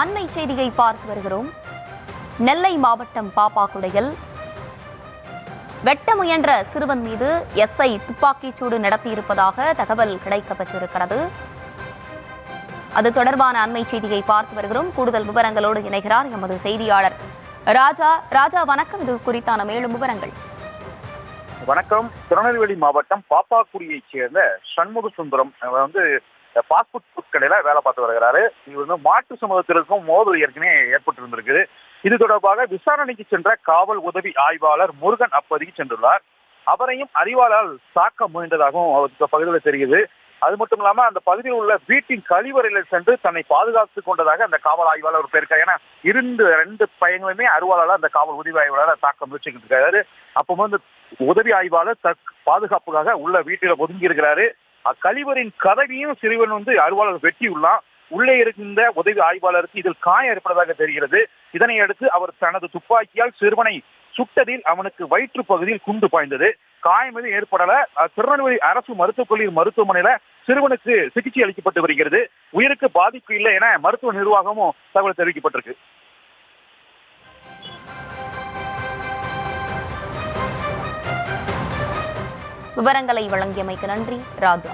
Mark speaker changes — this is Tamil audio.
Speaker 1: அண்மை செய்தியை பார்த்து வருகிறோம். நெல்லை மாவட்டம் பாப்பாக்குடையில் வெட்ட முயன்ற சிறுவன் மீது எஸ்ஐ துப்பாக்கிச்சூடு நடத்தியிருப்பதாக தகவல் கிடைக்கப்பட்டிருக்கிறது. அது தொடர்பான அண்மை செய்தியை பார்த்து வருகிறோம். கூடுதல் விவரங்களோடு இணைகிறார் எமது செய்தியாளர் ராஜா. வணக்கம். இது குறித்தான மேலும் விவரங்கள்.
Speaker 2: வணக்கம். திருநெல்வேலி மாவட்டம் பாப்பாக்குடியைச் சேர்ந்த சண்முக சுந்தரம் பாஸ்போர்ட் கடையில வேலை பார்த்து வருகிறாரு. இவர் மாட்டு சமூகத்திற்கும் மோதல் ஏற்கனவே ஏற்பட்டிருந்திருக்கு. இது தொடர்பாக விசாரணைக்கு சென்ற காவல் உதவி ஆய்வாளர் முருகன் அப்பகுதிக்கு சென்றுள்ளார். அவரையும் அறிவாளால் தாக்க முயன்றதாகவும் அவருக்கு பகுதியில் தெரிகிறது. அது மட்டும் இல்லாம அந்த பகுதியில் உள்ள வீட்டின் கழிவறையில் சென்று தன்னை பாதுகாத்துக் கொண்டதாக அந்த காவல் ஆய்வாளர் பேருக்கார். ஏன்னா ரெண்டு பையங்களுமே அறிவாளால் அந்த காவல் உதவி ஆய்வாளர் தாக்க முயற்சிக்கிட்டு இருக்காரு. அப்போ உதவி ஆய்வாளர் பாதுகாப்புக்காக உள்ள வீட்டில ஒதுங்கி இருக்கிறாரு. அக்கழிவரின் கதவியும் சிறுவன் அறிவாளர் வெட்டியுள்ளான். உள்ளே இருக்கின்ற உதவி ஆய்வாளருக்கு இதில் காயம் ஏற்பட்டதாக தெரிகிறது. இதனை அடுத்து அவர் தனது துப்பாக்கியால் சிறுவனை சுட்டதில் அவனுக்கு வயிற்று பகுதியில் குண்டு பாய்ந்தது. காயம் எதுவும் ஏற்படல. திருநெல்வேலி அரசு மருத்துவக் கல்லூரி மருத்துவமனையில சிறுவனுக்கு சிகிச்சை அளிக்கப்பட்டு வருகிறது. உயிருக்கு பாதிப்பு இல்லை என மருத்துவ நிர்வாகமும் தகவல் தெரிவிக்கப்பட்டிருக்கு.
Speaker 1: விவரங்களை வழங்கியமைக்கு நன்றி ராஜா.